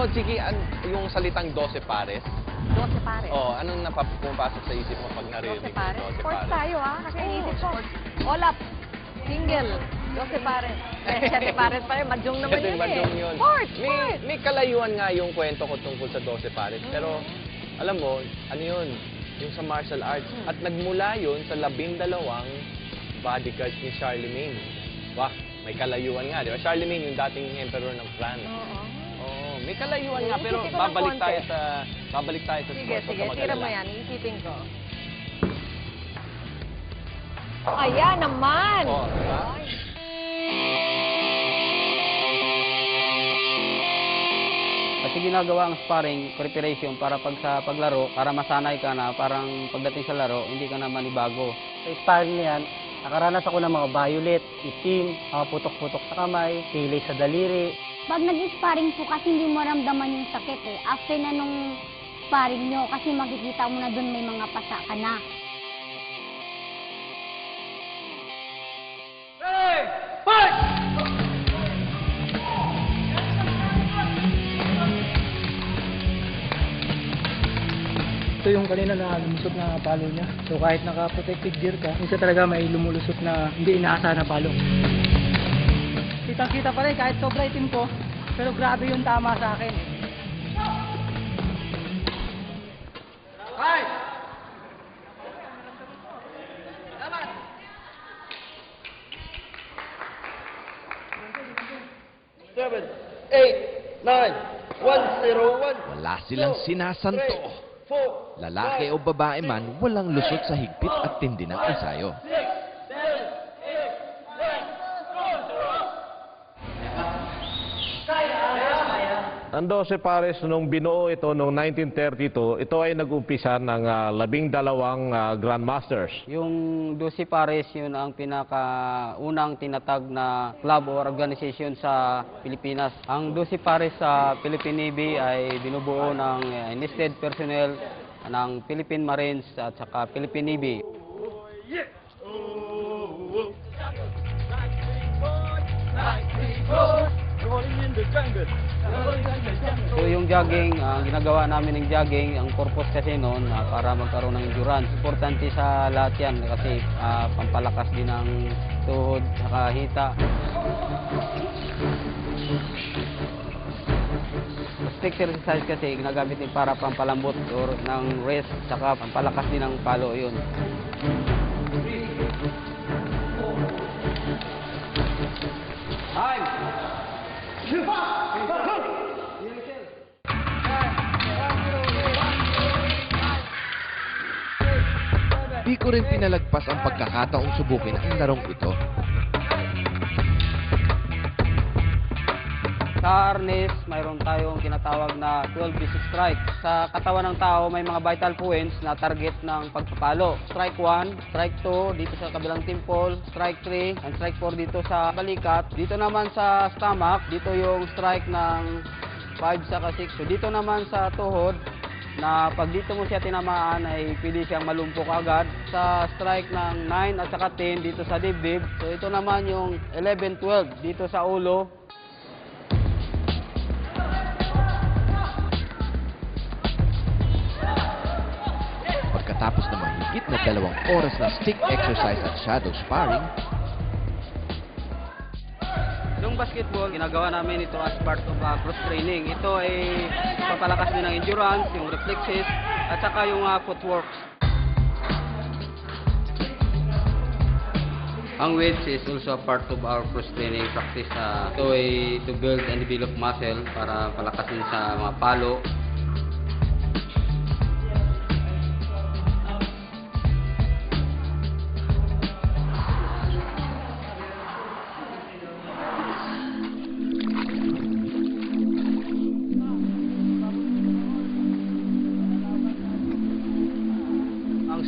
mo, Chiki, yung salitang 12 pares? 12 pares. Oh, anong pumapasok sa isip mo pag narinig 12 mo? pares. 12 Sports pares. tayo, ha? Kasi inisip ko, olap, single, 12 pares. 7 pares pa rin, madyong naman Kasi yun madyong eh. yun. Sports, May, sports. may kalayuan nga yung kwento ko tungkol sa 12 pares. Pero, alam mo, ano yun? Yung sa martial arts. At nagmula yun sa 12 bodyguards ni Charlemagne. Wah, may kalayuan nga, di ba? Charlemagne, yung dating emperor ng France. Oo. Oo, may kalayuan nga, pero Iisipin ko ng babalik konti. tayo sa Sige, sports. sige, Huwag ka tira mo mag-alala. yan, iisipin ko. Ayan naman! Oh, diba? Kasi ginagawa ang sparring preparation para pag sa paglaro, para masanay ka na, parang pagdating sa laro, hindi ka na manibago. Sa sparring na yan, nakaranas ako ng mga violet, itim, mga putok-putok sa kamay, kilay sa daliri. Pag nag-sparring po kasi hindi mo ramdaman yung sakit eh. After na nung sparring nyo, kasi makikita mo na doon may mga pasa ka na. Ito yung kanina na lumusot na palo niya. So kahit naka-protective gear ka, minsan talaga may lumulusot na hindi inaasahan na palo. Kitang-kita pa rin kahit sobra itim ko, pero grabe yung tama sa akin. Wala silang sinasanto. Lalaki o babae man, walang lusot sa higpit at tindi ng ensayo. Ang 12 pares nung binuo ito noong 1932, ito ay nag-umpisa ng 12 Grandmasters. Yung 12 pares, yun ang pinakaunang tinatag na club or organization sa Pilipinas. Ang 12 pares sa Philippine Navy ay binubuo ng enlisted personnel ng Philippine Marines at saka Philippine Navy. So yung jogging, ginagawa namin ng jogging, ang purpose kasi noon para magkaroon ng endurance. Importante sa lahat yan kasi pampalakas din ng tuhod, saka hita. Stick exercise kasi ginagamit din para pampalambot or ng rest, saka pampalakas din ng palo yun. Di ko rin pinalagpas ang pagkakataong subukin ang larong ito. Sa harness, mayroon tayong tinatawag na 12 basic strike. Sa katawan ng tao, may mga vital points na target ng pagpapalo. Strike 1, strike 2, dito sa kabilang temple, strike 3, and strike 4 dito sa balikat. Dito naman sa stomach, dito yung strike ng 5 sa 6. So dito naman sa tuhod, na pag dito mo siya tinamaan ay pwede siyang malumpok agad. Sa strike ng 9 at saka 10 dito sa dibdib. So ito naman yung 11, 12 dito sa ulo. Pagkatapos ng mahigit na 2 oras na stick exercise at shadow sparring, Yung basketball, ginagawa namin ito as part of cross training. Ito ay papalakas din ng endurance, yung reflexes, at saka yung footworks. Ang weights is also a part of our cross training practice. Ito ay to build and develop muscle para palakasin sa mga palo.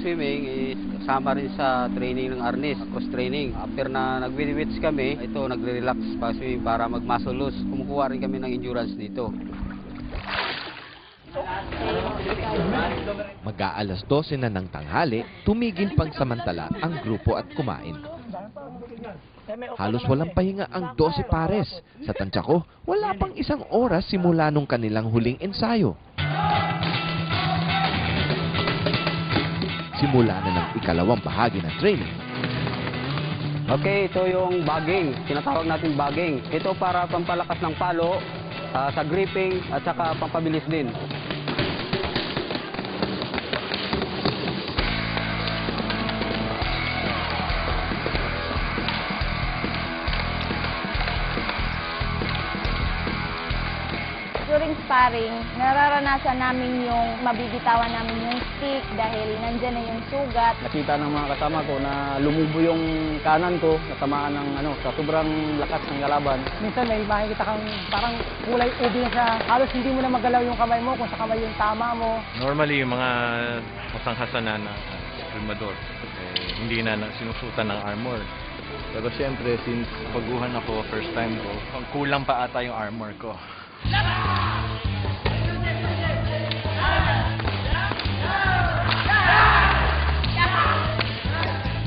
Swimming is kasama rin sa training ng arnis, cross training. After na nag-weights kami, ito nagre-relax pa swimming para mag-muscle loss. Kumukuha rin kami ng endurance dito. mag-aalas 12 na ng tanghali, tumigil pangsamantala ang grupo at kumain. Halos walang pahinga ang 12 pares. Sa tansya ko, wala pang isang oras simula nung kanilang huling ensayo. Simula na ng ikalawang bahagi ng training. Okay, ito yung bagging. Tinatawag natin bagging. Ito para pampalakas ng palo, sa gripping at saka pampabilis din. During sparring, nararanasan namin yung mabibitawan namin yung stick dahil nandyan na yung sugat. Nakita ng mga kasama ko na lumubo yung kanan ko, natamaan ng sa sobrang lakas ng kalaban. Minsan may makikita kang parang kulay ubi na sa halos hindi mo na magalaw yung kamay mo kung sa kamay yung tama mo. Normally, yung mga masanghasanan na primador, hindi na sinusutan ng armor. Pero siyempre, since baguhan ako, first time ko, kulang pa ata yung armor ko.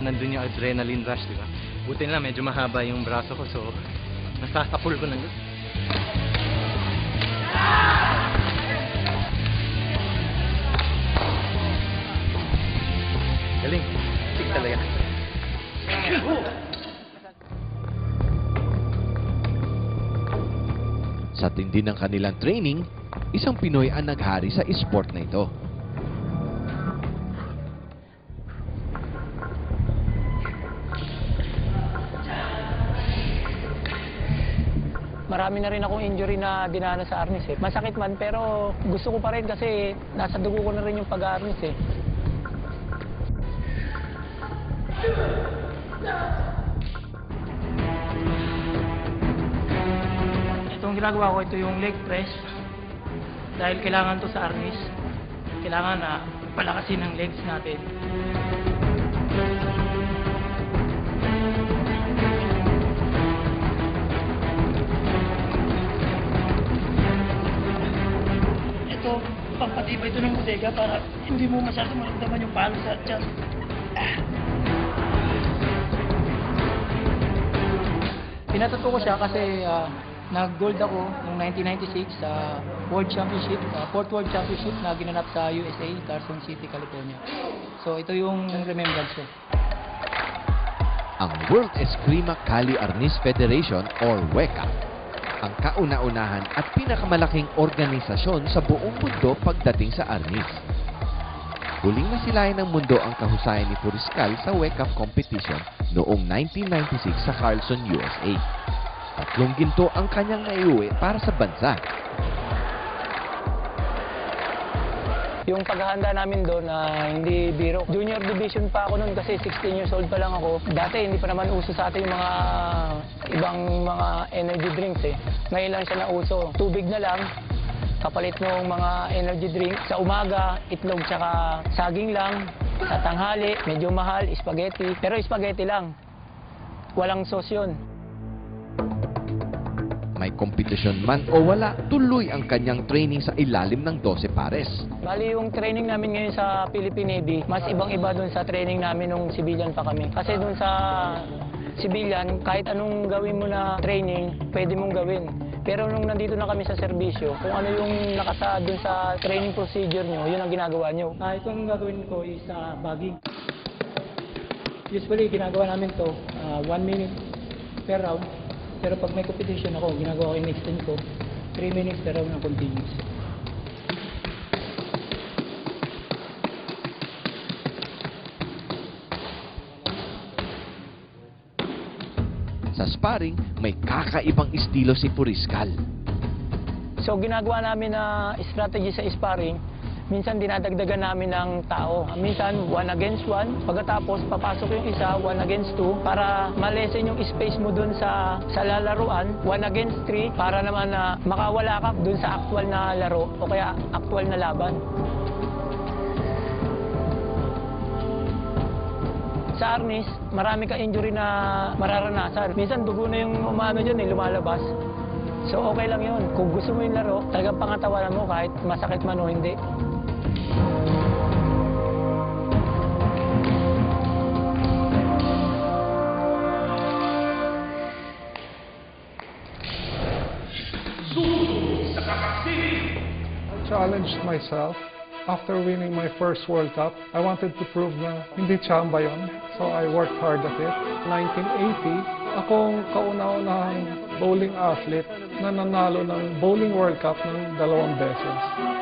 Nandun yung adrenaline rush, di ba? Buti na medyo mahaba yung braso ko, so nasasapul ko na yun. Galing. Sig talaga. Sa tindi ng kanilang training, isang Pinoy ang naghari sa esport na ito. Marami na rin akong injury na dinaanan sa arnis eh. Masakit man pero gusto ko pa rin kasi nasa dugo ko na rin yung pag-arnis eh. Itong ginagawa ko, ito yung leg press. Dahil kailangan to sa arnis. Kailangan na palakasin ang legs natin. Ito, pampatibay ito ng bodega para hindi mo masyado maramdaman yung palo sa tiyan. Pinatuto ko siya kasi nag-gold ako noong 1996 sa World Championship, Fourth World Championship na ginanap sa USA, Carson City, California. So ito yung remembrance ko. Ang World Eskrima Kali Arnis Federation or WECA, ang kauna-unahan at pinakamalaking organisasyon sa buong mundo pagdating sa arnis. Huling nasilayan ng mundo ang kahusayan ni Puriscal sa WECA competition noong 1996 sa Carlson, USA. 3 ginto ang kanyang naiuwi para sa bansa. Yung paghahanda namin doon na hindi biro. Junior division pa ako noon kasi 16 years old pa lang ako. Dati hindi pa naman uso sa atin yung mga ibang mga energy drinks eh. Ngayon lang siya na uso. Tubig na lang, kapalit ng mga energy drink. Sa umaga, itlog tsaka saging lang. Sa tanghali, medyo mahal, spaghetti. Pero spaghetti lang. Walang sauce yun. May kompetisyon man o wala, tuloy ang kanyang training sa ilalim ng 12 pares. Bali yung training namin ngayon sa Philippine Navy, mas ibang-iba dun sa training namin nung civilian pa kami. Kasi dun sa civilian, kahit anong gawin mo na training, pwede mong gawin. Pero nung nandito na kami sa serbisyo, kung ano yung nakasaad dun sa training procedure nyo, yun ang ginagawa nyo. Itong gagawin ko is bagging. Usually, ginagawa namin to 1 minute per round. Pero pag may competition ako, ginagawa ko yung extend ko, 3 minutes per round ng continuous. Sa sparring, may kakaibang estilo si Puriscal. So ginagawa namin na strategy sa sparring, minsan dinadagdagan namin ng tao. Minsan 1 against 1, pagkatapos papasok yung isa 1 against 2 para malesen yung space mo dun sa lalaruan, 1 against 3 para naman na makawala ka dun sa actual na laro o kaya actual na laban. Sa arnis, marami ka injury na mararanasan. Minsan dugo na yung umano dyan lumalabas. So okay lang yun. Kung gusto mo yung laro, talagang pangatawanan mo kahit masakit man o hindi. challenged myself. After winning my first World Cup, I wanted to prove na hindi tsamba yun. So I worked hard at it. 1980, akong kauna-unahang bowling athlete na nanalo ng Bowling World Cup ng 2 beses.